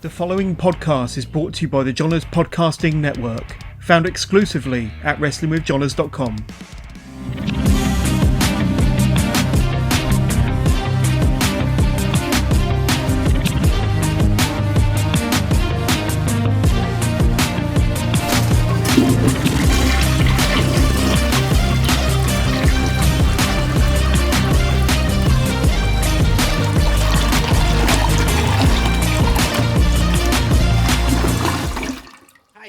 The following podcast is brought to you by the Johners Podcasting Network, found exclusively at WrestlingWithJohners.com.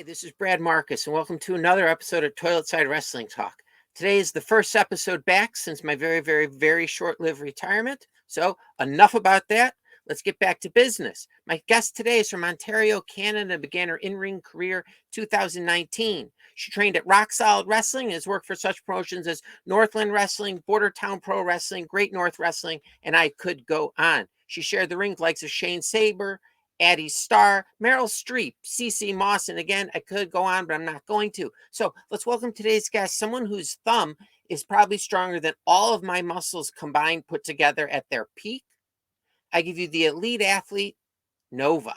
This is Brad Marcus, and welcome to another episode of Toilet Side Wrestling Talk. Today is the first episode back since my very short-lived retirement. So enough about that. Let's get back to business. My guest today is from Ontario, Canada, and began her in-ring career 2019. She trained at Rock Solid Wrestling and has worked for such promotions as Northland Wrestling, Bordertown Pro Wrestling, Great North Wrestling, and I could go on. She shared the ring with likes of Shane Saber, Addie Starr, Meryl Streep, CC Moss, and again, I could go on, but I'm not going to. So let's welcome today's guest, someone whose thumb is probably stronger than all of my muscles combined put together at their peak. I give you the elite athlete, Nova.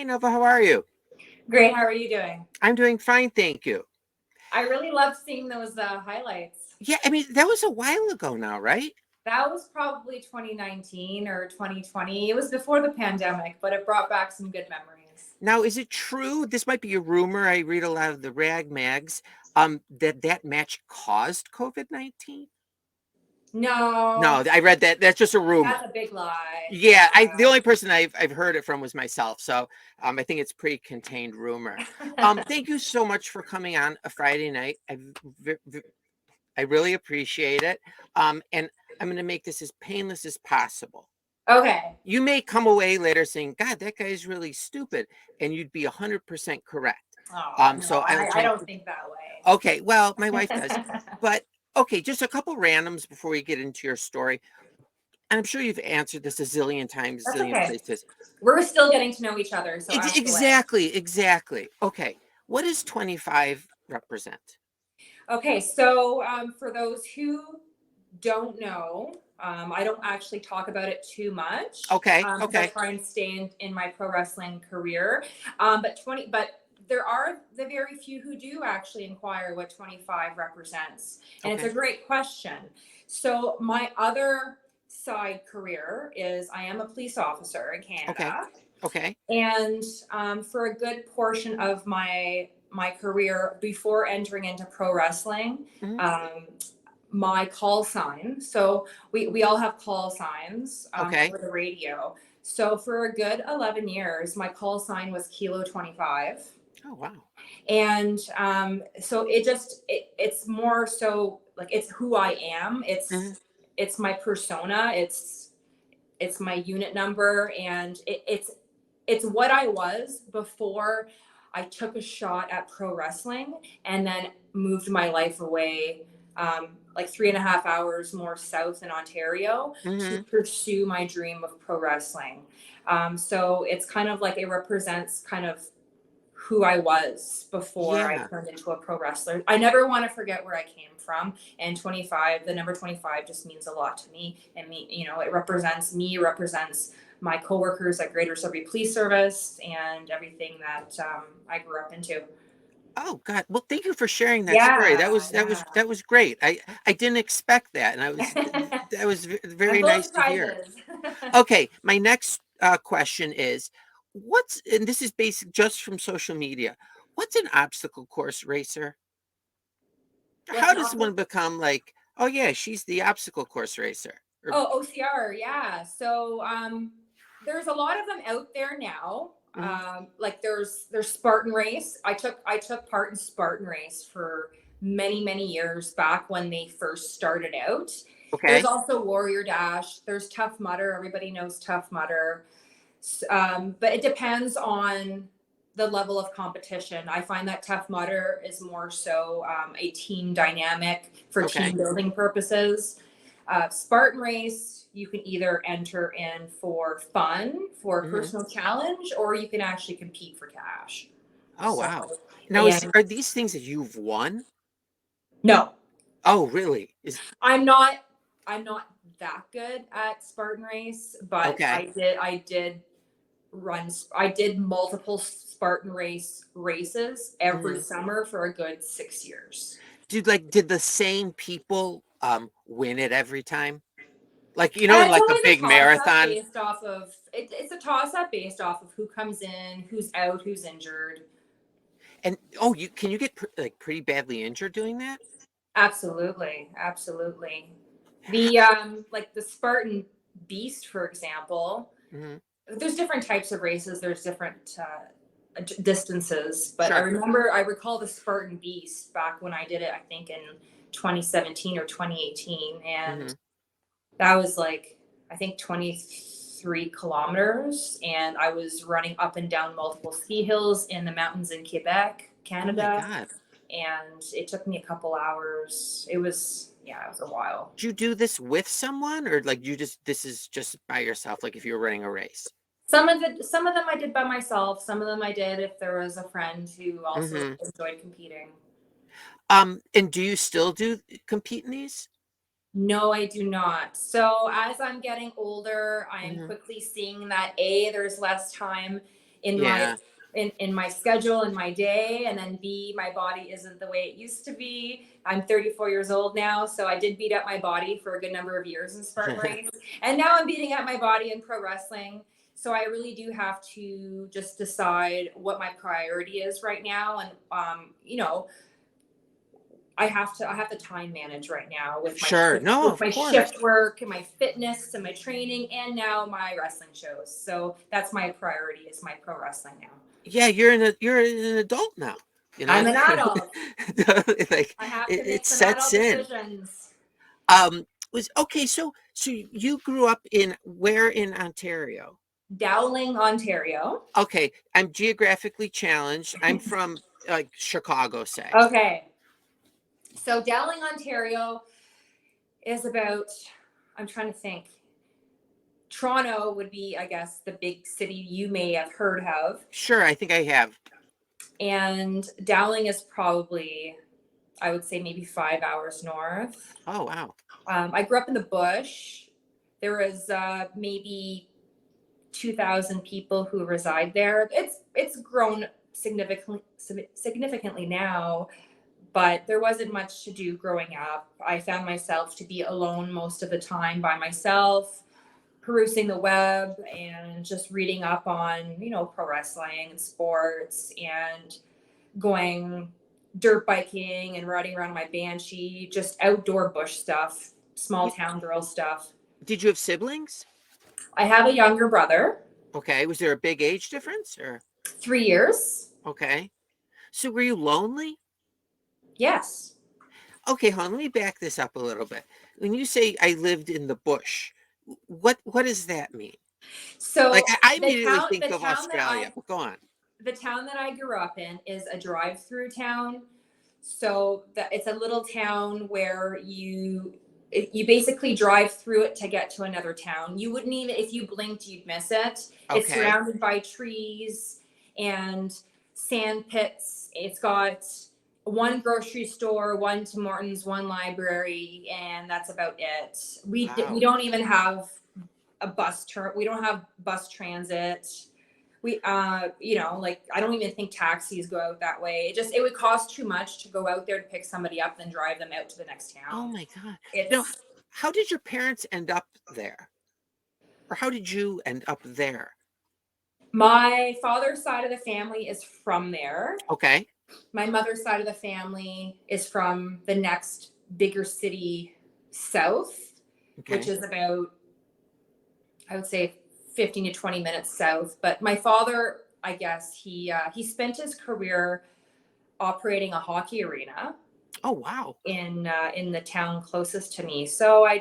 Nova, how are you? Great. How are you doing? I'm doing fine, thank you. I really loved seeing those highlights. Yeah, I mean, that was a while ago now, right? That was probably 2019 or 2020. It was before the pandemic, but it brought back some good memories. Now, is it true, this might be a rumor, I read a lot of the rag mags, that match caused COVID-19? No, I read that. That's just a rumor. That's a big lie. Yeah, the only person I've heard it from was myself. So I think it's pretty contained rumor. Thank you so much for coming on a Friday night. I really appreciate it. And I'm going to make this as painless as possible. Okay. You may come away later saying, God, that guy is really stupid. And you'd be 100% correct. Oh, no, so I don't think that way. Okay. Well, my wife does. But okay, just a couple randoms before we get into your story. And I'm sure you've answered this a zillion times, places. We're still getting to know each other. So exactly. Okay. What does 25 represent? Okay. So for those who don't know, I don't actually talk about it too much. Okay. I try and stay in my pro wrestling career. But there are the very few who do actually inquire what 25 represents. And It's a great question. So my other side career is I am a police officer in Canada. Okay. And for a good portion of my career before entering into pro wrestling, my call sign. So we all have call signs for the radio. So for a good 11 years, my call sign was Kilo 25. Oh, wow. And so it's more so like it's who I am. It's my persona. It's my unit number. And it's what I was before I took a shot at pro wrestling and then moved my life away like 3.5 hours more south in Ontario to pursue my dream of pro wrestling. So it's kind of like it represents kind of who I was before I turned into a pro wrestler. I never want to forget where I came from. And 25, the number 25 just means a lot to me. And me, you know, it represents me, represents my coworkers at Greater Sudbury Police Service and everything that I grew up into. Oh God. Well, thank you for sharing that story. That was great. I didn't expect that. And that was very I'm full of nice to hear. surprises. Okay. My next question is and this is basic just from social media. What's an obstacle course racer? What's How an does one become like, oh yeah, she's the obstacle course racer? Oh, OCR, yeah. So there's a lot of them out there now. Like there's Spartan Race. I took part in Spartan Race for many years back when they first started out. Okay. There's also Warrior Dash. There's Tough Mudder. Everybody knows Tough Mudder. But it depends on the level of competition. I find that Tough Mudder is more so a team dynamic for team building purposes. Spartan Race, you can either enter in for fun, for a personal challenge, or you can actually compete for cash. Oh, wow. Now, are these things that you've won? No. Oh, really? I'm not that good at Spartan Race, but I did multiple Spartan races every summer for a good 6 years. Did the same people win it every time? Like, like a big marathon? Based off of it's a toss-up based off of who comes in, who's out, who's injured. And can you get pretty badly injured doing that? Absolutely. The like the Spartan Beast, for example, there's different types of races, there's different distances, but sure. I recall the Spartan Beast back when I did it, I think in 2017 or 2018, and that was like, I think 23 kilometers, and I was running up and down multiple ski hills in the mountains in Quebec, Canada. Oh my God. And it took me a couple hours. It was a while. Did you do this with someone, or like this is just by yourself, like if you were running a race? Some of them I did by myself. Some of them I did if there was a friend who also enjoyed competing. And do you still compete in these? No, I do not. So as I'm getting older, I am quickly seeing that there's less time in my schedule, in my day, and then B, my body isn't the way it used to be. I'm 34 years old now, so I did beat up my body for a good number of years in Spartan Race, and now I'm beating up my body in pro wrestling. So I really do have to just decide what my priority is right now, and I have to time manage right now with my shift work and my fitness and my training, and now my wrestling shows. So that's my priority, is my pro wrestling now. Yeah, you're an adult now. I'm an adult. Like, I have to make some sets adult decisions. So you grew up where in Ontario? Dowling, Ontario. Okay, I'm geographically challenged. I'm from Chicago, say. Okay. So Dowling, Ontario is about, I'm trying to think. Toronto would be, I guess, the big city you may have heard of. Sure, I think I have. And Dowling is probably, I would say, maybe 5 hours north. Oh, wow. I grew up in the bush. There was maybe 2,000 people who reside there. It's grown significantly now, but there wasn't much to do growing up. I found myself to be alone most of the time by myself, perusing the web and just reading up on, pro wrestling and sports, and going dirt biking and riding around my Banshee, just outdoor bush stuff, small town girl stuff. Did you have siblings? I have a younger brother. Okay. Was there a big age difference, or? 3 years. Okay. So were you lonely? Yes. Okay, hon, let me back this up a little bit. When you say I lived in the bush, what does that mean? So I immediately think of Australia, but go on. The town that I grew up in is a drive-through town. So it's a little town where you basically drive through it to get to another town. You wouldn't even, if you blinked, you'd miss it. Okay. It's surrounded by trees and sand pits. It's got one grocery store, one Tim Hortons, one library, and that's about it. We don't even have a bus turn. We don't have bus transit. We, you know, like I don't even think taxis go out that way. It would cost too much to go out there to pick somebody up and drive them out to the next Oh town. my God. It's How did your parents end up there? Or how did you end up there? my father's side of the family is from there. Okay. My mother's side of the family is from the next bigger city south, which Okay. is about, I would say, 15 to 20 minutes south. But my father, I guess he spent his career operating a hockey arena Oh, wow. in the town closest to me. So I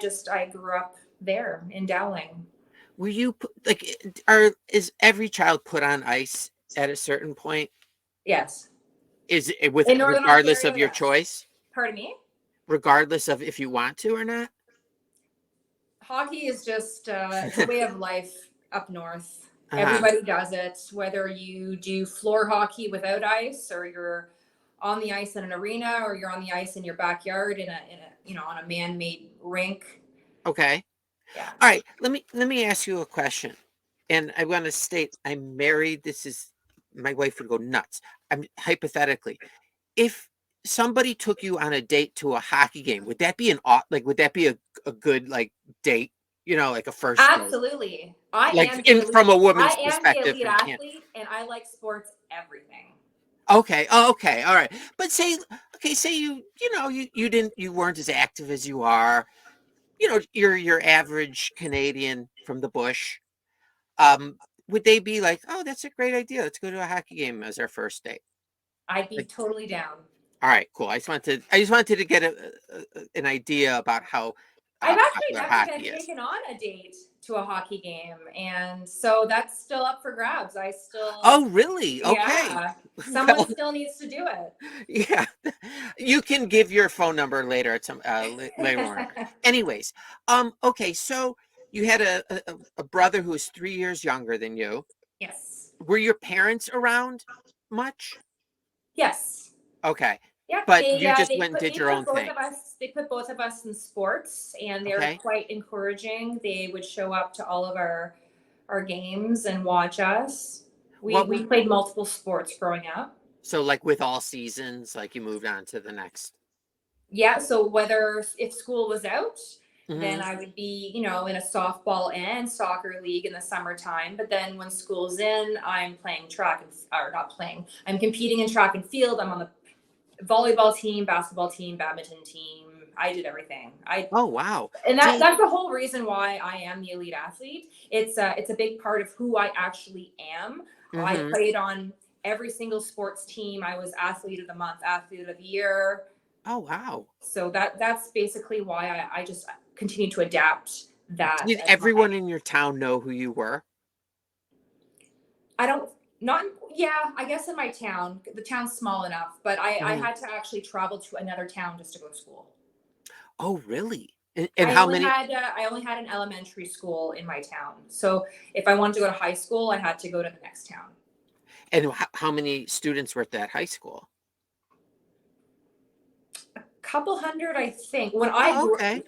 grew up there in Dowling. Were you like, is every child put on ice at a certain point? Yes. Is it with In Northern regardless Ontario, of your yes. choice? Pardon me? Regardless of if you want to or not? Hockey is just it's a way of life up north. Uh-huh. Everybody does it, whether you do floor hockey without ice, or you're on the ice in an arena, or you're on the ice in your backyard in a you know, on a man-made rink. Okay. Yeah. All right. Let me ask you a question. And I want to state I'm married. This is my wife would go nuts. I'm hypothetically, if somebody took you on a date to a hockey game, would that be would that be a good like date? You know, like a first date? Absolutely. Like from a woman's I am the perspective. elite athlete, and I like sports everything. Okay. Oh, okay. All right. But say you weren't as active as you are. You know, you're your average Canadian from the bush. Would they be like, oh, that's a great idea. Let's go to a hockey game as our first date? I'd be Like, totally down. all right, cool. I just wanted to get an idea about how I've actually popular never hockey been is. taken on a date to a hockey game, and so that's still up for grabs. I still Oh, really? Okay. Yeah. Someone Well, still needs to do it. yeah. You can give your phone number later at some later on. Anyways, okay, so you had a brother who was 3 years younger than you. Yes. Were your parents around much? Yes. Okay. Yeah. But you just went and They did your put own both thing. of us. They put both of us in sports, and they're Okay. quite encouraging. They would show up to all of our games and watch us. We played multiple sports growing up. So like with all seasons, like you moved on to the next. Yeah. So if school was out, then Mhm. I would be, you know, in a softball and soccer league in the summertime. But then when school's in, I'm playing or not playing. I'm competing in track and field. I'm on the volleyball team, basketball team, badminton team. I did everything. Oh, wow. And that's the whole reason why I am the elite athlete. It's a big part of who I actually am. I Mhm. played on every single sports team. I was athlete of the month, athlete of the year. Oh, wow. So that's basically why I just continue to adapt that Did as everyone in your town know who you were? I don't not yeah, I guess in my town. The town's small enough, but I Mhm. had to actually travel to another town just to go to school. Oh, really? And how many? I only had an elementary school in my town. So if I wanted to go to high school, I had to go to the next town. And how many students were at that high school? Couple hundred, I think. Oh, okay.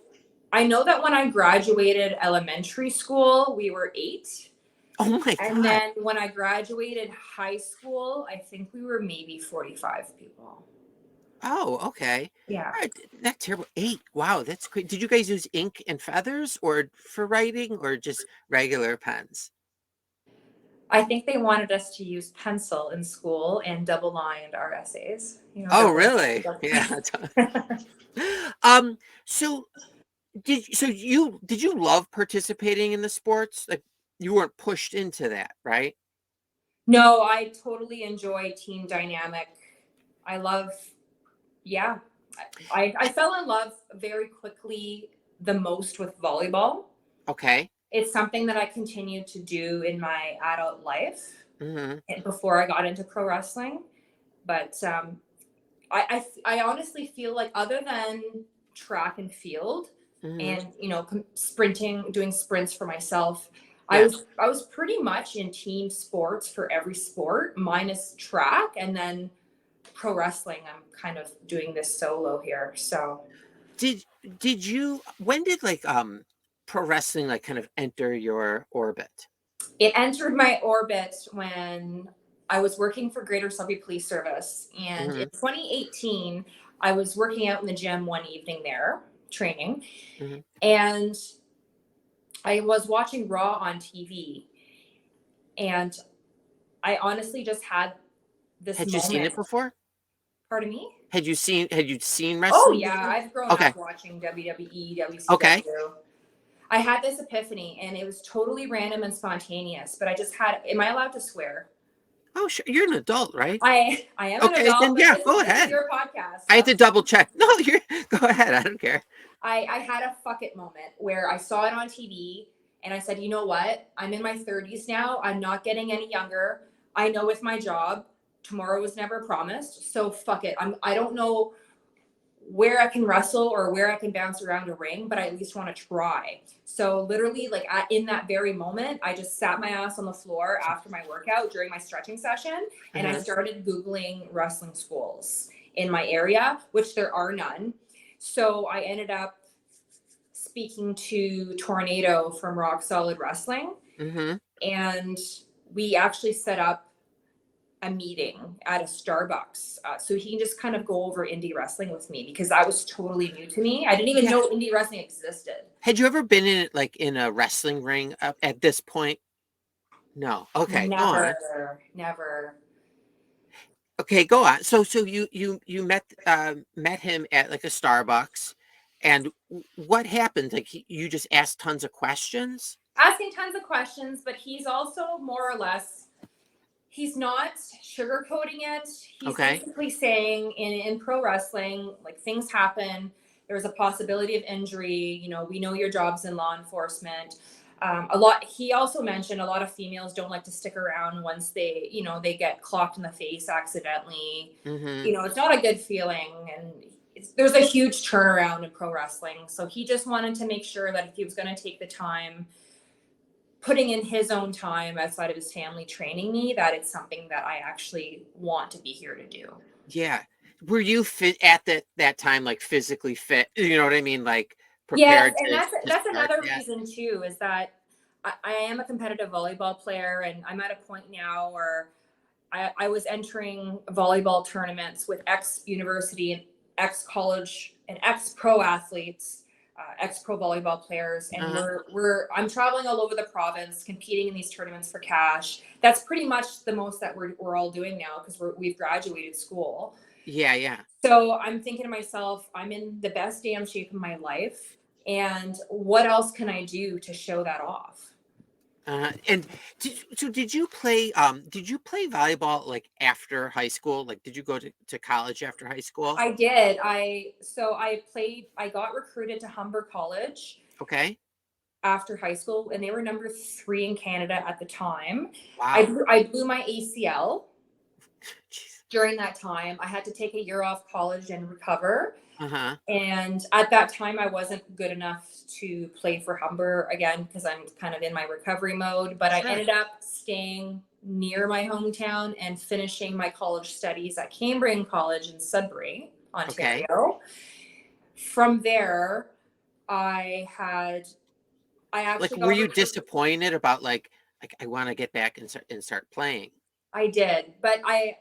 I know that when I graduated elementary school, we were 8. Oh my And God. then when I graduated high school, I think we were maybe 45 people. Oh, okay. Yeah. All right. That's terrible. 8. Wow, that's great. Did you guys use ink and feathers or for writing or just regular pens? I think they wanted us to use pencil in school and double lined our essays. You know, Oh, double- really? double- Yeah. Um, so did you love participating in the sports? Like you weren't pushed into that, right? No, I totally enjoy team dynamic. I love, yeah. I fell in love very quickly the most with volleyball. Okay. It's something that I continued to do in my adult life Hmm. and before I got into pro wrestling. But I honestly feel like other than track and field Hmm. and, you know, sprinting, doing sprints for myself, Yeah. I was pretty much in team sports for every sport minus track, and then pro wrestling, I'm kind of doing this solo here. So Did you when did like pro wrestling like kind of enter your orbit? It entered my orbit when I was working for Greater Sudbury Police Service. And Mm-hmm. in 2018, I was working out in the gym one evening there, training. Mm-hmm. And I was watching Raw on TV. And I honestly just had this Had moment. you seen it before? Pardon me? Had you seen Oh, wrestling yeah. before? I've grown Okay. up watching WWE, WCW. Okay. I had this epiphany, and it was totally random and spontaneous, but I just had, am I allowed to swear? Oh, sure. You're an adult, right? I am an Okay, adult, then but yeah, this go is ahead. your podcast. I had to double check. No, you're go ahead. I don't care. I had a fuck it moment where I saw it on TV and I said, you know what? I'm in my 30s now. I'm not getting any younger. I know with my job, tomorrow was never promised. So fuck it. I don't know where I can wrestle or where I can bounce around a ring, but I at least want to try. So literally, like in that very moment, I just sat my ass on the floor after my workout during my stretching session, and I started Googling wrestling schools in my area, which there are none. So I ended up speaking to Tornado from Rock Solid Wrestling, and we actually set up a meeting at a Starbucks, so he can just kind of go over indie wrestling with me, because that was totally new to me. I didn't even know indie wrestling existed. Had you ever been in a wrestling ring at this point? No. Okay. Never. Okay, go on. So you met him at like a Starbucks, and what happened? Like you just asked tons of questions? Asking tons of questions, but he's also more or less, he's not sugarcoating it. He's basically saying in pro wrestling, like, things happen. There's a possibility of injury. You know, we know your job's in law enforcement. He also mentioned a lot of females don't like to stick around once they get clocked in the face accidentally. You know, it's not a good feeling. And there's a huge turnaround in pro wrestling. So he just wanted to make sure that if he was going to take the time, putting in his own time outside of his family training me, that it's something that I actually want to be here to do. Yeah. Were you fit at that time, like physically fit? You know what I mean? Like prepared. Yes, and that's another reason too, is that I am a competitive volleyball player, and I'm at a point now where I was entering volleyball tournaments with ex-university and ex-college and ex-pro athletes, ex-pro volleyball players, and I'm traveling all over the province competing in these tournaments for cash. That's pretty much the most that we're all doing now, because we've graduated school. Yeah. So I'm thinking to myself, I'm in the best damn shape of my life, and what else can I do to show that off? And did you play volleyball like after high school? Like, did you go to college after high school? I did. I got recruited to Humber College. Okay. After high school, and they were number 3 in Canada at the time. Wow. I blew my ACL. Jeez. During that time. I had to take a year off college and recover. And at that time, I wasn't good enough to play for Humber again, because I'm kind of in my recovery mode. But I ended up staying near my hometown and finishing my college studies at Cambrian College in Sudbury, Ontario. Okay. From there, I actually were you disappointed about like I want to get back and start playing? I did, but I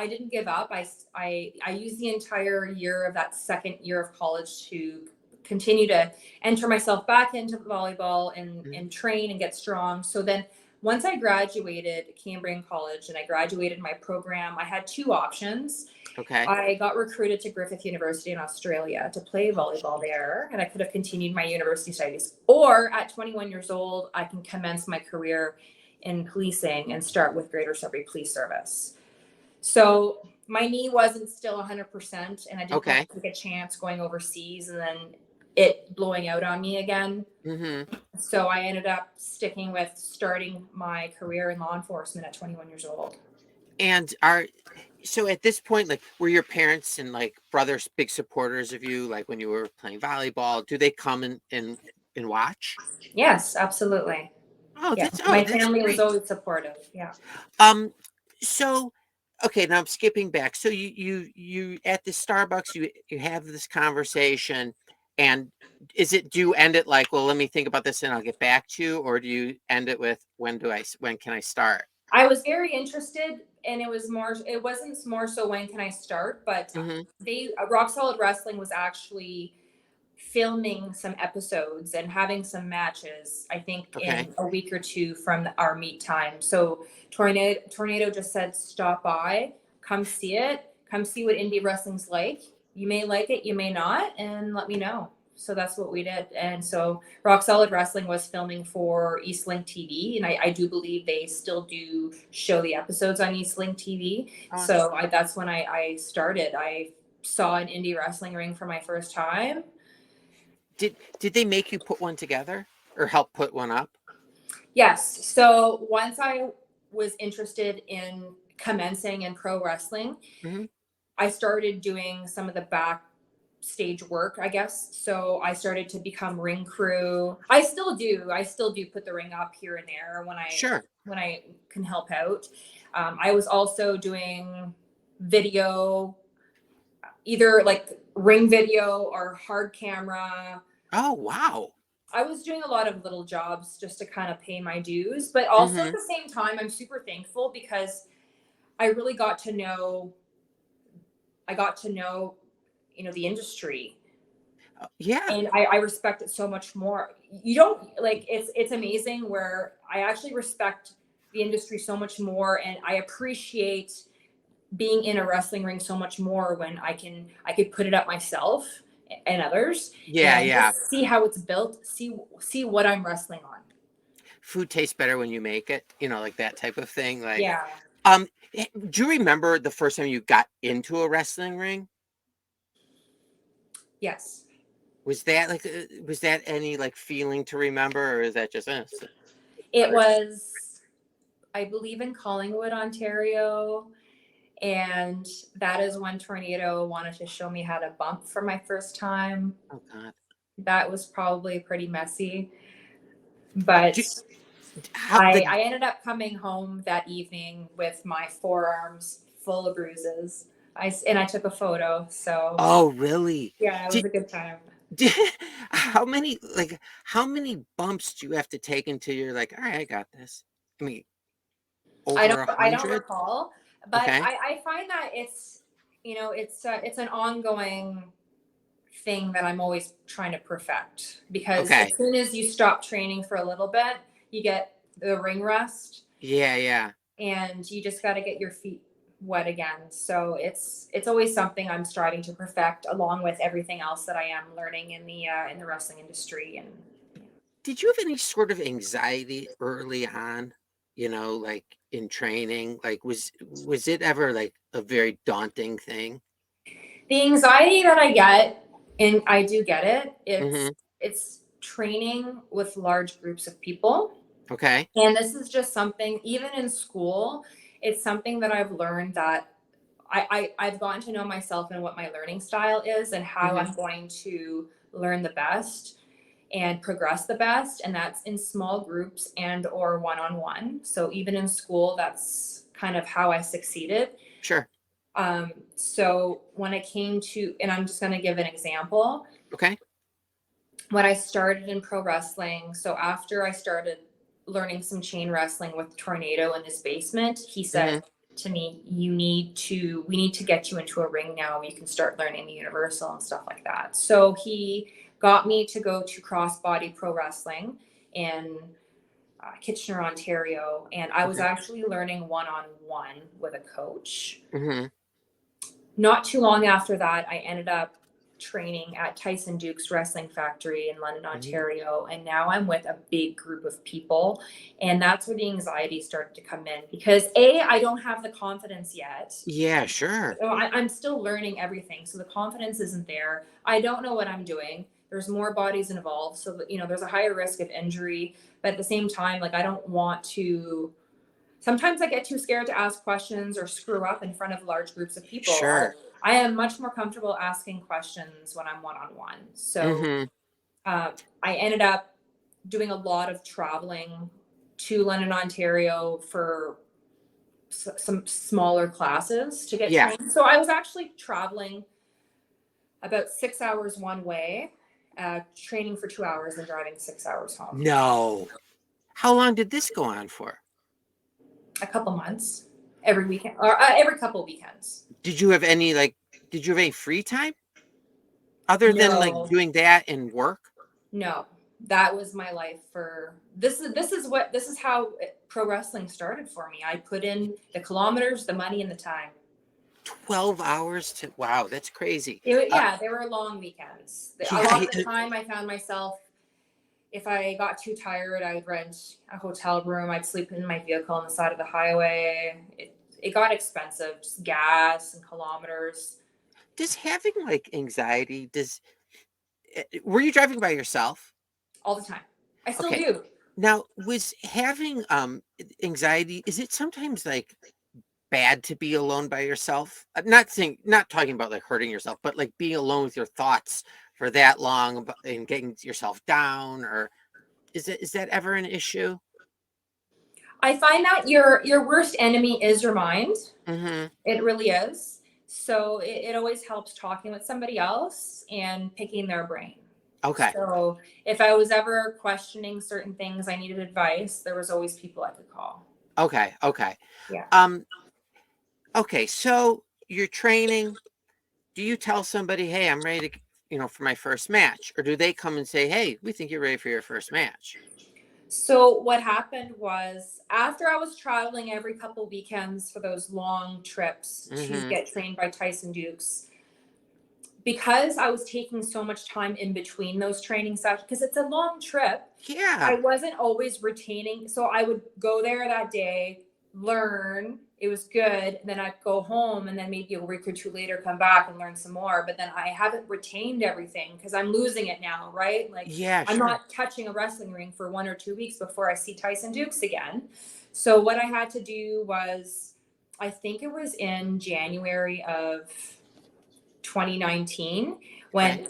didn't give up. I used the entire year of that second year of college to continue to enter myself back into volleyball and train and get strong. So then once I graduated Cambrian College and I graduated my program, I had 2 options. Okay. I got recruited to Griffith University in Australia to play volleyball there, and I could have continued my university studies. Or at 21 years old, I can commence my career in policing and start with Greater Sudbury Police Service. So my knee wasn't still 100%, and I didn't want to take a chance going overseas and then it blowing out on me again. So I ended up sticking with starting my career in law enforcement at 21 years old. And so at this point, like, were your parents and like brothers big supporters of you, like when you were playing volleyball? Do they come and watch? Yes, absolutely. Oh, yeah. My family was always supportive. Yeah. So, okay, now I'm skipping back. So you at the Starbucks, you have this conversation, And do you end it like, well, let me think about this and I'll get back to you, or do you end it with when can I start? I was very interested, and it wasn't more so when can I start, but Hmm. Rock Solid Wrestling was actually filming some episodes and having some matches, I think Okay. in a week or two from our meet time. So Tornado just said, stop by, come see it, come see what indie wrestling's like. You may like it, you may not, and let me know. So that's what we did. And so Rock Solid Wrestling was filming for Eastlink TV, and I do believe they still do show the episodes on Eastlink TV. So that's when I started. I saw an indie wrestling ring for my first time. Did they make you put one together or help put one up? Yes. So once I was interested in commencing in pro wrestling, Hmm. I started doing some of the backstage work, I guess. So I started to become ring crew. I still do. I still do put the ring up here and there Sure. when I can help out. I was also doing video, either like ring video or hard camera. Oh, wow. I was doing a lot of little jobs just to kind of pay my dues, but also at Hmm. the same time, I'm super thankful because I really got to know, the industry, Yeah. and I respect it so much more. You don't like, it's amazing where I actually respect the industry so much more, and I appreciate being in a wrestling ring so much more when I could put it up myself and others, Yeah. and Yeah. just see how it's built, see what I'm wrestling on. Food tastes better when you make it, like that type of thing. Like, Yeah. um, do you remember the first time you got into a wrestling ring? Yes. Was that was that any like feeling to remember, or is that just It was, I believe, in Collingwood, Ontario. And that is when Tornado wanted to show me how to bump for my first time. Oh God. That was probably pretty messy. But Do, how the I ended up coming home that evening with my forearms full of bruises. I took a photo. So Oh, really? yeah, it was Did, a good time. did how many bumps do you have to take until you're like, all right, I got this? I mean, over I don't 100? recall, but Okay. I find that it's an ongoing thing that I'm always trying to perfect, because Okay. as soon as you stop training for a little bit, you get the ring rust, Yeah, yeah. and you just got to get your feet wet again. So it's always something I'm striving to perfect, along with everything else that I am learning in the wrestling industry. And Did you have any sort of anxiety early on, like in training? Like was it ever like a very daunting thing? the anxiety that I get, and I do get it, Mm-hmm. it's training with large groups of people. Okay. And this is just something, even in school, it's something that I've learned, that I've gotten to know myself and what my learning style is and how Mm-hmm. I'm going to learn the best and progress the best. And that's in small groups and or one-on-one. So even in school, that's kind of how I succeeded. Sure. So when it came to, and I'm just going to give an example, Okay. when I started in pro wrestling, so after I started learning some chain wrestling with Tornado in his basement, he Mm-hmm. said to me, we need to get you into a ring now where you can start learning the universal and stuff like that. So he got me to go to Crossbody Pro Wrestling in Kitchener, Ontario. And I was Okay. actually learning one-on-one with a coach. Mm-hmm. Not too long after that, I ended up training at Tyson Duke's Wrestling Factory in London, Mm-hmm. Ontario. And now I'm with a big group of people. And that's where the anxiety started to come in, because I don't have the confidence yet. Yeah, sure. So I'm still learning everything. So the confidence isn't there. I don't know what I'm doing. There's more bodies involved. So, there's a higher risk of injury. But at the same time, like, I don't want to. Sometimes I get too scared to ask questions or screw up in front of large groups of people. Sure. I am much more comfortable asking questions when I'm one-on-one. So Mm-hmm. I ended up doing a lot of traveling to London, Ontario for some smaller classes to get Yeah. trained. So I was actually traveling about 6 hours one way training for 2 hours and driving 6 hours home. No. How long did this go on for? A couple months, every weekend, or every couple weekends. Did you have any free time other than like No. doing that and work? No, that was my life for this is how pro wrestling started for me. I put in the kilometers, the money, and the time. 12 hours to wow, that's crazy. Yeah, they were long weekends. A Yeah, lot of the time I found myself, if I got too tired, I would rent a hotel room. I'd sleep in my vehicle on the side of the highway. It got expensive, just gas and kilometers. Does having like anxiety, were you driving by yourself? All the time. I still Okay. do. Now, was having anxiety, is it sometimes like bad to be alone by yourself? I'm not talking about like hurting yourself, but like being alone with your thoughts for that long and getting yourself down, or is that ever an issue? I find that your worst enemy is your mind. Mm-hmm. It really is. So it always helps talking with somebody else and picking their brain. Okay. So if I was ever questioning certain things, I needed advice, there was always people I could call. Okay. Yeah. Okay. So you're training. Do you tell somebody, hey, I'm ready to, for my first match? Or do they come and say, hey, we think you're ready for your first match? So what happened was after I was traveling every couple weekends for those long trips to get trained by Tyson Dukes, because I was taking so much time in between those training sessions, because it's a long trip. Yeah. I wasn't always retaining. So I would go there that day, learn, it was good. Then I'd go home and then maybe a week or two later come back and learn some more. But then I haven't retained everything because I'm losing it now, right? Like, yeah, I'm sure. not touching a wrestling ring for 1 or 2 weeks before I see Tyson Dukes again. So what I had to do was, I think it was in January of 2019 when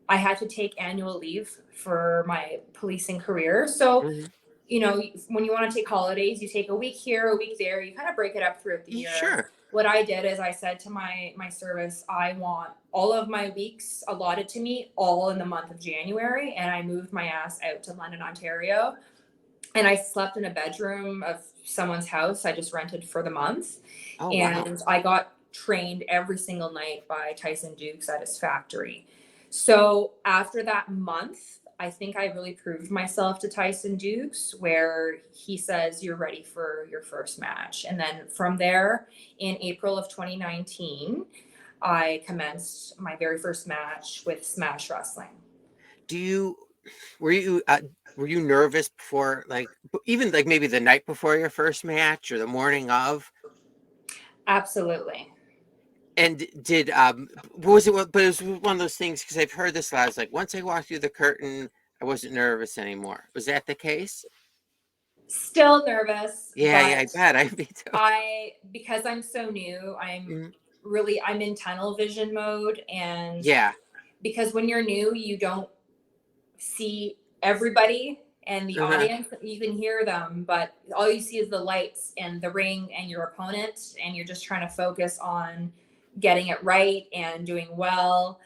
I had to take annual leave for my policing career. So, when you want to take holidays, you take a week here, a week there, you kind of break it up throughout the year. Sure. What I did is I said to my service, I want all of my weeks allotted to me all in the month of January. And I moved my ass out to London, Ontario. And I slept in a bedroom of someone's house I just rented for the month. Oh, and wow. I got trained every single night by Tyson Dukes at his factory. So after that month, I think I really proved myself to Tyson Dukes, where he says, you're ready for your first match. And then from there, in April of 2019, I commenced my very first match with Smash Wrestling. Were you nervous before, like even like maybe the night before your first match or the morning of? Absolutely. And did was it? But it was one of those things, because I've heard this a lot. It's like once I walked through the curtain, I wasn't nervous anymore. Was that the case? Still nervous. Yeah, I bet. I'd be too. Because I'm so new, I'm Mhm. I'm in tunnel vision mode. And Yeah. because when you're new, you don't see everybody and the audience. You can hear them, but all you see is the lights and the ring and your opponent, and you're just trying to focus on getting it right and doing well,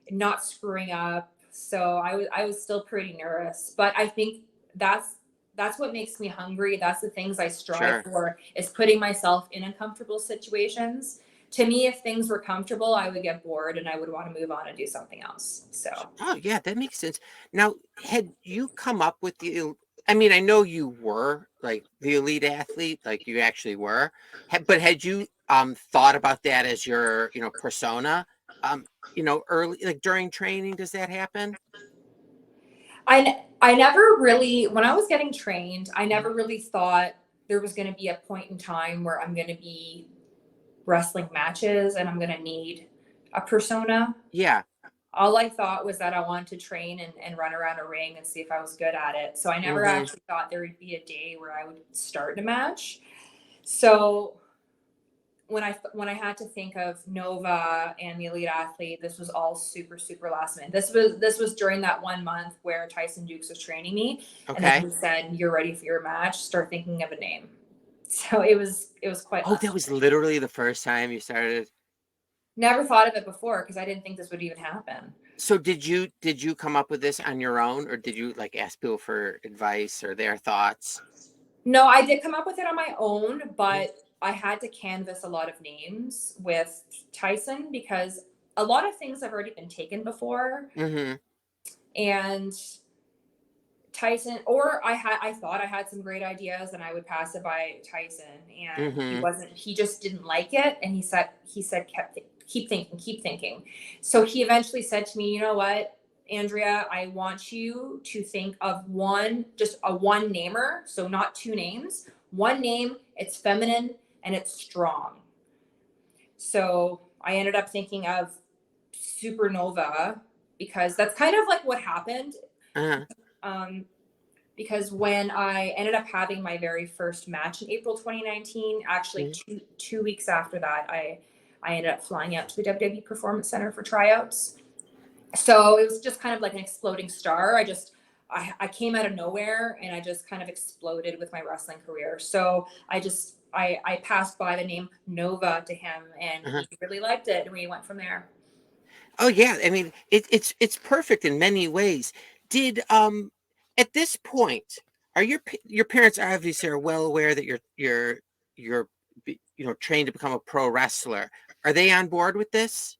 not screwing up. So I was still pretty nervous, but I think that's what makes me hungry. That's the things I strive for, is putting myself in uncomfortable situations. To me, if things were comfortable, I would get bored and I would want to move on and do something else. So. Oh, yeah, that makes sense. Now, had you come up with I mean, I know you were like the elite athlete, like you actually were, but had you thought about that as your, persona, early, like during training? Does that happen? I never really, when I was getting trained, I never really thought there was going to be a point in time where I'm going to be wrestling matches and I'm going to need a persona. Yeah. All I thought was that I wanted to train and run around a ring and see if I was good at it. So I never actually thought there would be a day where I would start a match. So when I had to think of Nova and the elite athlete, this was all super, super last minute. This was during that 1 month where Tyson Dukes was training me. Okay. And then he said, you're ready for your match. Start thinking of a name. So it was quite. Oh, that was literally the first time you started. Never thought of it before because I didn't think this would even happen. So did you come up with this on your own, or did you like ask people for advice or their thoughts? No, I did come up with it on my own, but I had to canvas a lot of names with Tyson because a lot of things have already been taken before. Mm-hmm. And Tyson, or I thought I had some great ideas and I would pass it by Tyson, and Mm-hmm. he just didn't like it. And he said, keep thinking. So he eventually said to me, you know what, Andrea, I want you to think of just a one namer. So not two names, one name, it's feminine and it's strong. So I ended up thinking of Supernova because that's kind of like what happened. Uh-huh. Because when I ended up having my very first match in April 2019, actually Mm-hmm. two weeks after that, I ended up flying out to the WWE Performance Center for tryouts. So it was just kind of like an exploding star. I came out of nowhere and I just kind of exploded with my wrestling career. So I passed by the name Nova to him, and Uh-huh. he really liked it, and we went from there. Oh yeah, I mean it's perfect in many ways. Did at this point are your parents obviously are well aware that you're trained to become a pro wrestler. Are they on board with this?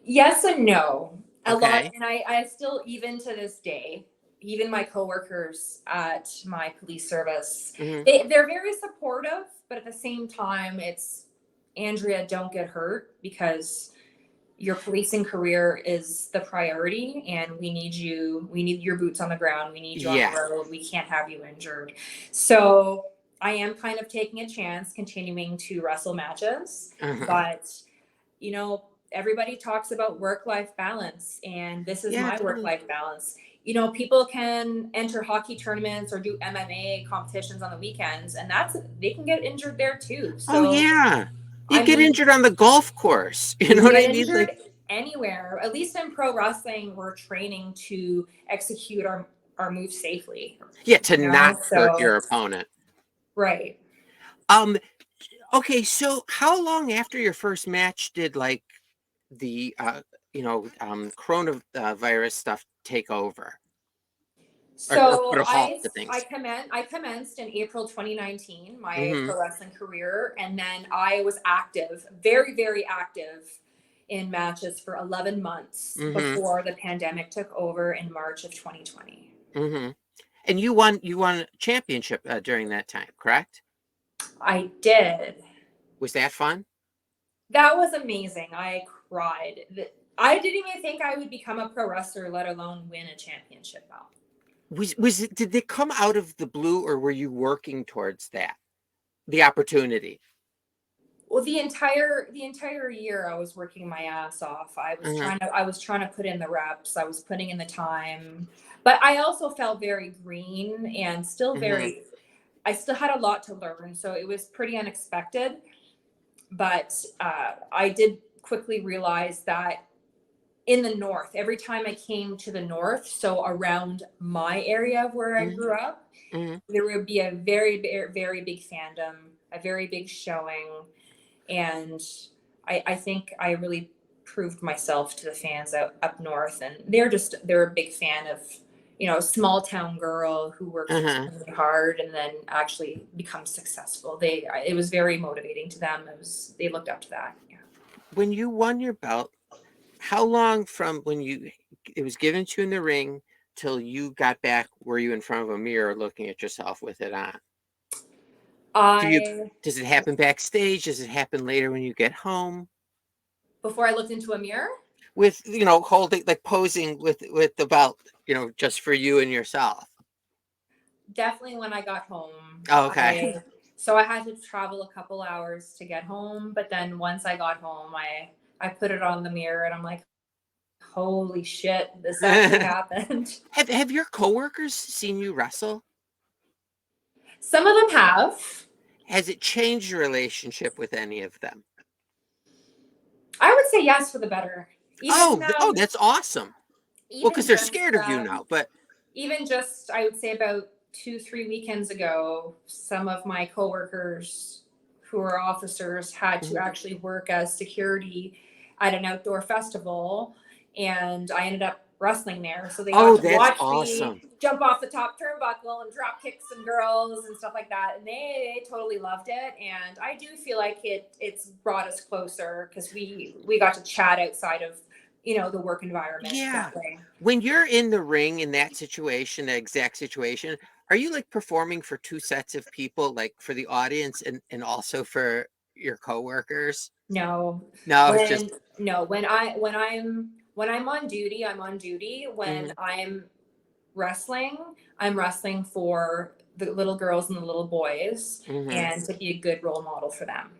Yes and no. A lot, Okay. and I still, even to this day, even my coworkers at my police service, Mm-hmm. they're very supportive, but at the same time, it's Andrea, don't get hurt because your policing career is the priority, and we need you. We need your boots on the ground. We need you on the Yeah. road. We can't have you injured. So I am kind of taking a chance, continuing to wrestle matches, Uh-huh. but you know, everybody talks about work-life balance, and this is Yeah, my totally. work-life balance. You know, people can enter hockey tournaments or do MMA competitions on the weekends, and they can get injured there too. Oh So, yeah. You I get mean, injured on the golf course. You you know can what get I mean? Like, injured anywhere. At least in pro wrestling, we're training to execute our moves safely. yeah, to You know, not hurt so your opponent. right. Um, okay, so how long after your first match did like the coronavirus stuff take over or So put a halt to things? I commenced in April 2019 my Mm-hmm. pro wrestling career, and then I was active, very very active in matches for 11 months Mm-hmm. before the pandemic took over in March of 2020. Mm-hmm. And you won a championship during that time, correct? I did. Was that fun? That was amazing. I cried. I didn't even think I would become a pro wrestler, let alone win a championship belt. Was it did they come out of the blue or were you working towards that? The opportunity. Well, the entire year I was working my ass off. Uh-huh. I was trying to put in the reps. I was putting in the time. But I also felt very green and Mm-hmm. I still had a lot to learn. So it was pretty unexpected. But I did quickly realize that in the north, every time I came to the north, so around my area of where I Mm-hmm. grew up, Mm-hmm. there would be a very, very, very big fandom, a very big showing. And I think I really proved myself to the fans up north, and they're a big fan of, you know, a small town girl who works Uh-huh. extremely hard and then actually becomes successful. It was very motivating to them. They looked up to that. Yeah. When you won your belt, how long from when it was given to you in the ring till you got back were you in front of a mirror looking at yourself with it on? Do you I does it happen backstage? Does it happen later when you get home? Before I looked into a mirror, With holding like posing with the belt, just for you and yourself. definitely when I got home. Oh, okay. I had to travel a couple hours to get home, but then once I got home, I put it on the mirror and I'm like, holy shit, this actually happened. Have your coworkers seen you wrestle? Some of them have. Has it changed your relationship with any of them? I would say yes for the better. Even Oh, that's awesome. Well, even because they're just scared of you now, but even just I would say about 2-3 weekends ago, some of my coworkers who are officers had to Mhm. actually work as security at an outdoor festival, and I ended up wrestling there. So they Oh, got to that's watch awesome. me jump off the top turnbuckle and drop kicks and girls and stuff like that. And they totally loved it. And I do feel like it's brought us closer because we got to chat outside of, the work environment. Yeah. That way. When you're in the ring in that situation, that exact situation, are you like performing for two sets of people, like for the audience and also for your coworkers? No, No, it's just when no, when I'm on duty, I'm on duty. When Mhm. I'm wrestling for the little girls and the little boys Mhm. and to be a good role model for them.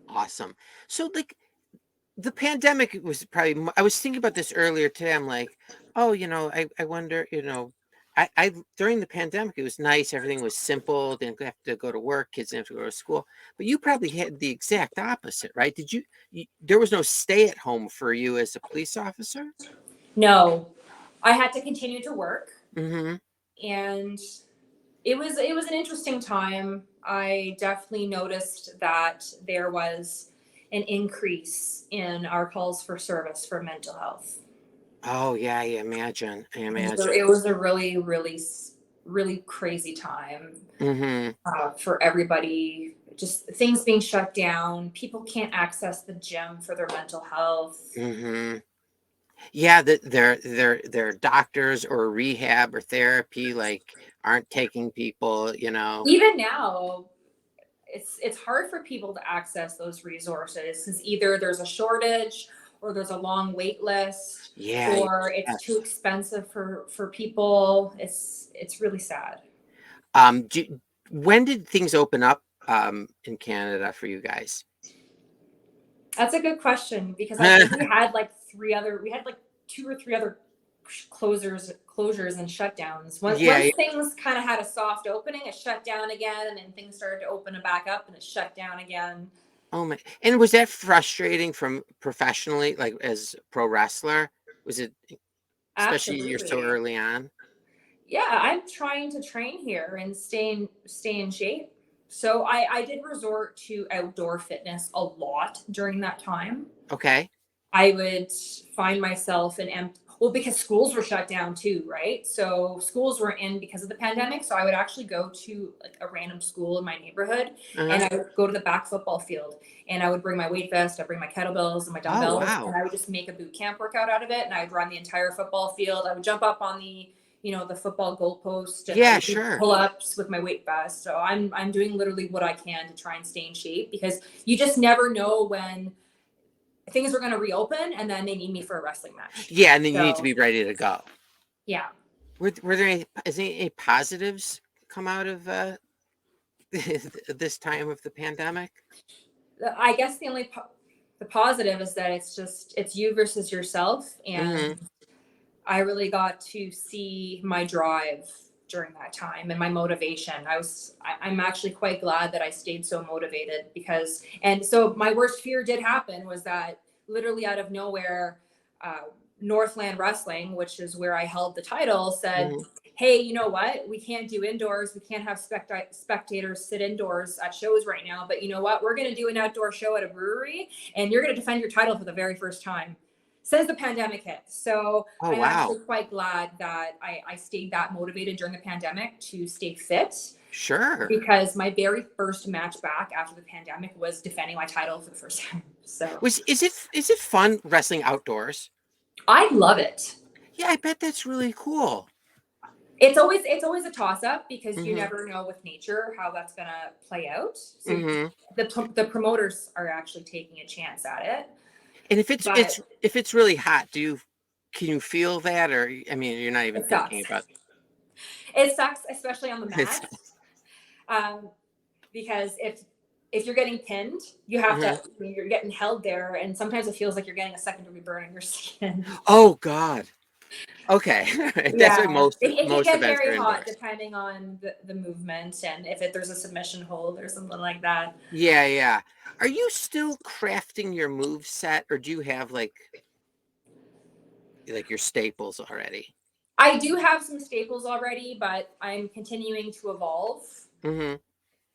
Awesome. So like the pandemic was probably I was thinking about this earlier today. I'm like, oh, I wonder, I during the pandemic it was nice, everything was simple, didn't have to go to work, kids didn't have to go to school. But you probably had the exact opposite, right? There was no stay at home for you as a police officer? No, I had to continue to work, Mm-hmm. and it was an interesting time. I definitely noticed that there was an increase in our calls for service for mental health. Oh yeah, I imagine. I It imagine. was a really, really, really crazy time Mm-hmm. for everybody. Just things being shut down. People can't access the gym for their mental health. Mm-hmm. Yeah, that their doctors or rehab or therapy like aren't taking people. Even now, it's hard for people to access those resources because either there's a shortage or there's a long wait list Yeah, or it's too yes. expensive for people. It's really sad. When did things open up in Canada for you guys? That's a good question because I think we had like two or three other closures and shutdowns. Once Yeah, once yeah. things kind of had a soft opening, it shut down again, and then things started to open it back up, and it shut down again. Oh my. And was that frustrating from professionally, like as a pro wrestler? Was it especially you're so Absolutely. early on? Yeah, I'm trying to train here and stay in shape. So I did resort to outdoor fitness a lot during that time. Okay. I would find myself in well, because schools were shut down too, right? So schools were in because of the pandemic. So I would actually go to like a random school in my neighborhood and Uh-huh. I would go to the back football field and I would bring my weight vest, I'd bring my kettlebells and my Oh dumbbells, and wow. I would just make a boot camp workout out of it. And I would run the entire football field. I would jump up on the football goalpost and I Yeah, would do sure. pull-ups with my weight vest. So I'm doing literally what I can to try and stay in shape because you just never know when things are going to reopen and then they need me for a wrestling match. Yeah, and then you need to So be ready to go. yeah, Were there any positives come out of this time of the pandemic? I guess the positive is that it's you versus yourself, Mm-hmm. and I really got to see my drive during that time and my motivation. I'm actually quite glad that I stayed so motivated and so my worst fear did happen was that literally out of nowhere, uh, Northland Wrestling, which is where I held the title, said, Mm-hmm. "Hey, you know what? We can't do indoors. We can't have spectators sit indoors at shows right now. But you know what? We're going to do an outdoor show at a brewery, and you're going to defend your title for the very first time since the pandemic hit." So Oh I'm wow. actually quite glad that I stayed that motivated during the pandemic to stay fit Sure. because my very first match back after the pandemic was defending my title for the first time. So Is it fun wrestling outdoors? I love it. Yeah, I bet that's really cool. It's always a toss up because you Mm-hmm. never know with nature how that's gonna play out. So Mm-hmm. the promoters are actually taking a chance at it, And if it's but it's if it's really hot, can you feel that? Or I mean, you're not even it thinking sucks. about It sucks, especially on the it's mat, um, because if you're getting pinned, you have to. uh I mean, you're getting held there, and sometimes it feels like you're getting a second-degree burn on your skin. Oh God. Okay. That's why Yeah, most it can most get events are very hot indoors. depending on the movement and if there's a submission hold or something like that. Yeah, yeah. Are you still crafting your move set, or do you have like your staples already? I do have some staples already, but I'm continuing to evolve. Mm-hmm.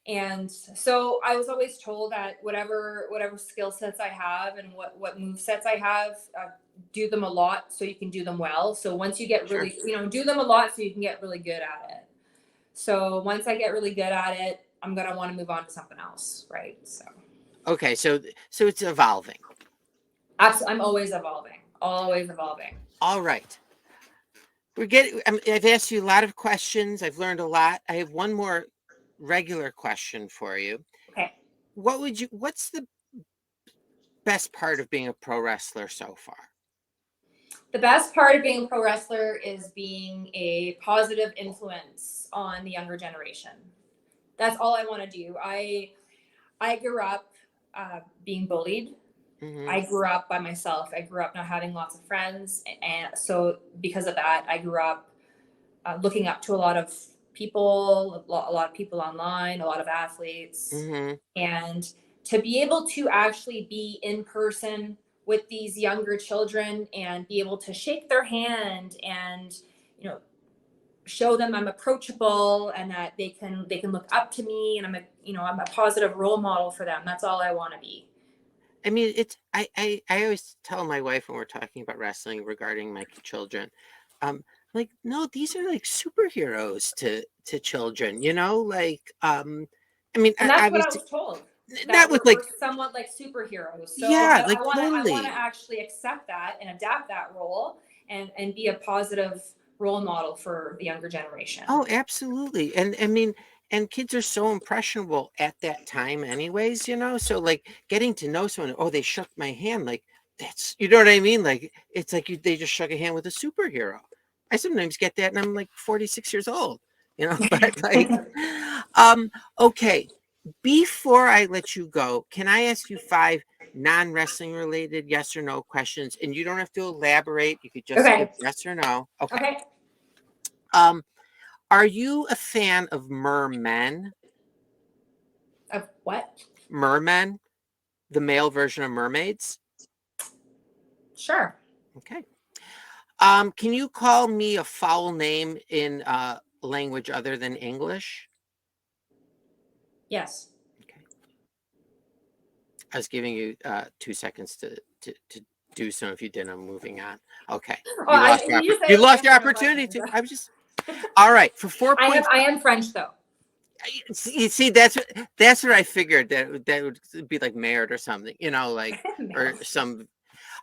And so I was always told that whatever skill sets I have and what move sets I have, do them a lot so you can do them well. So once you get really, do them a lot so you can get really good at it. So once I get really good at it, I'm going to want to move on to something else. Right. So. Okay. So it's evolving. Absolutely. I'm always evolving. Always evolving. All right. I've asked you a lot of questions. I've learned a lot. I have one more regular question for you. Okay. What's the best part of being a pro wrestler so far? The best part of being a pro wrestler is being a positive influence on the younger generation. That's all I want to do. I grew up being bullied. Mm-hmm. I grew up by myself. I grew up not having lots of friends. And so because of that, I grew up looking up to a lot of people, a lot of people online, a lot of athletes. Mm-hmm. And to be able to actually be in person with these younger children and be able to shake their hand and, show them I'm approachable and that they can look up to me and I'm a positive role model for them. That's all I want to be. I mean, I always tell my wife when we're talking about wrestling regarding my children, like, no, these are like superheroes to children, I mean, And that's what I obviously was told. that That was we're like, somewhat like superheroes. So yeah, I like want totally. to actually accept that and adapt that role and be a positive role model for the younger generation. Oh, absolutely. And I mean, and kids are so impressionable at that time anyways, so like getting to know someone, oh, they shook my hand, like that's, you know what I mean? Like it's like they just shook a hand with a superhero. I sometimes get that and I'm like 46 years old, but like, okay. Before I let you go, can I ask you 5 non-wrestling related yes or no questions? And you don't have to elaborate. You could just give yes or no. Okay. Are you a fan of mermen? Of what? Mermen, the male version of mermaids? Sure. Okay. Can you call me a foul name in language other than English? Yes. Okay. I was giving you 2 seconds to do so. If you didn't, I'm moving on. Okay. You lost your opportunity to. I was just all right for 4 points. I am French though. You see, that's what I figured that would be like merit or something, like or some.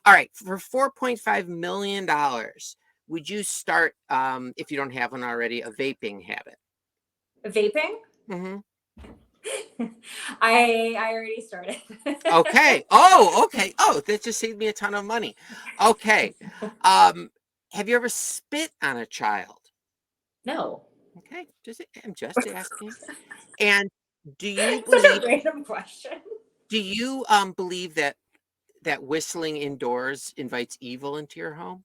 All right, for $4.5 million, would you start if you don't have one already, a vaping habit? Vaping? Mm-hmm. I already started. Okay. Oh, okay. Oh, that just saved me a ton of money. Okay. Have you ever spit on a child? No. Okay. I'm just asking. And do you Such believe? a random question. Do you believe that whistling indoors invites evil into your home?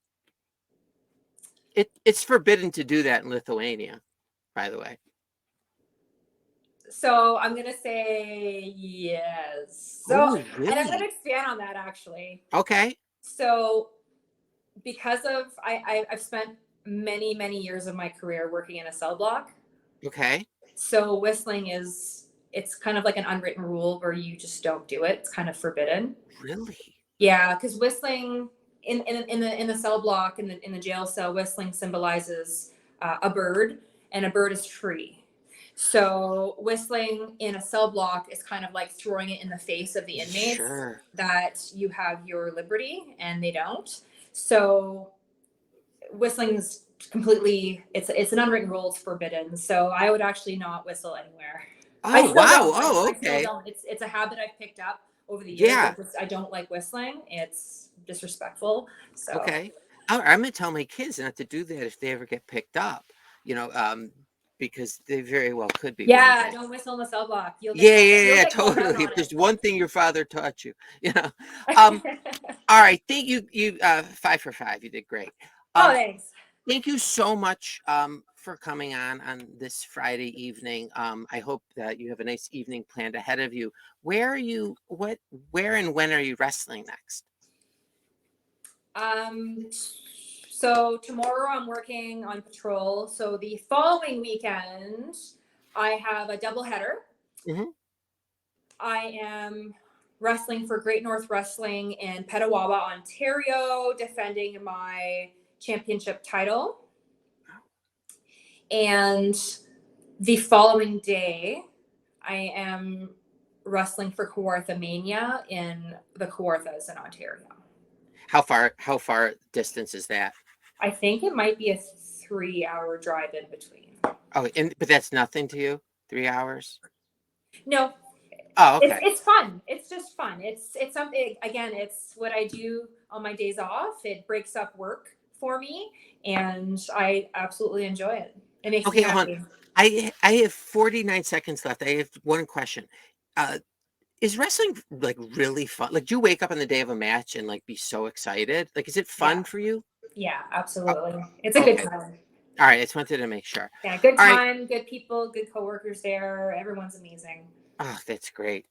It's forbidden to do that in Lithuania, by the way. So I'm gonna say yes. So Ooh, really? And I'm gonna expand on that actually. Okay. So because of I've spent many years of my career working in a cell block. Okay. So whistling it's kind of like an unwritten rule where you just don't do it. It's kind of forbidden. Really? Yeah, because whistling in the cell block in the jail cell, whistling symbolizes a bird, and a bird is free. So whistling in a cell block is kind of like throwing it in the face of the inmates that you have your liberty and they don't. So whistling is completely it's an unwritten rule. It's forbidden. So I would actually not whistle anywhere. Oh, wow. Oh, I still okay. don't. It's a habit I've picked up over the years. Yeah. I don't like whistling. It's disrespectful. So okay. I'm gonna tell my kids not to do that if they ever get picked up. Because they very well could be. Yeah, don't whistle in the cell block. You'll get Totally. If there's one thing your father taught you, All right. Thank you. You 5 for 5. You did great. Thanks. Thank you so much for coming on this Friday evening. I hope that you have a nice evening planned ahead of you. Where and when are you wrestling next? So tomorrow I'm working on patrol. So the following weekend, I have a double header. Mhm. I am wrestling for Great North Wrestling in Petawawa, Ontario, defending my championship title. And the following day, I am wrestling for Kawartha Mania in the Kawarthas in Ontario. How far distance is that? I think it might be a 3-hour drive in between. Oh, but that's nothing to you? 3 hours? No, Oh, okay. it's fun. It's just fun. It's something, again, it's what I do on my days off. It breaks up work for me, and I absolutely enjoy it. It makes me Okay, hold happy. on. I have 49 seconds left. I have one question. Is wrestling like really fun? Like, do you wake up on the day of a match and like be so excited? Like, is it fun Yeah. for you? Yeah, Oh, absolutely. It's a good okay. time. All right. I just wanted to make sure. Yeah, good All right. time, good people, good coworkers there. Everyone's amazing. Oh, that's great.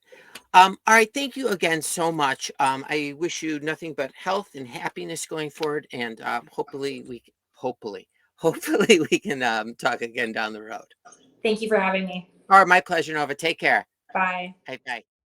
All right. Thank you again so much. I wish you nothing but health and happiness going forward. And hopefully we can talk again down the road. Thank you for having me. All right. My pleasure, Nova. Take care. Bye. Bye. Bye.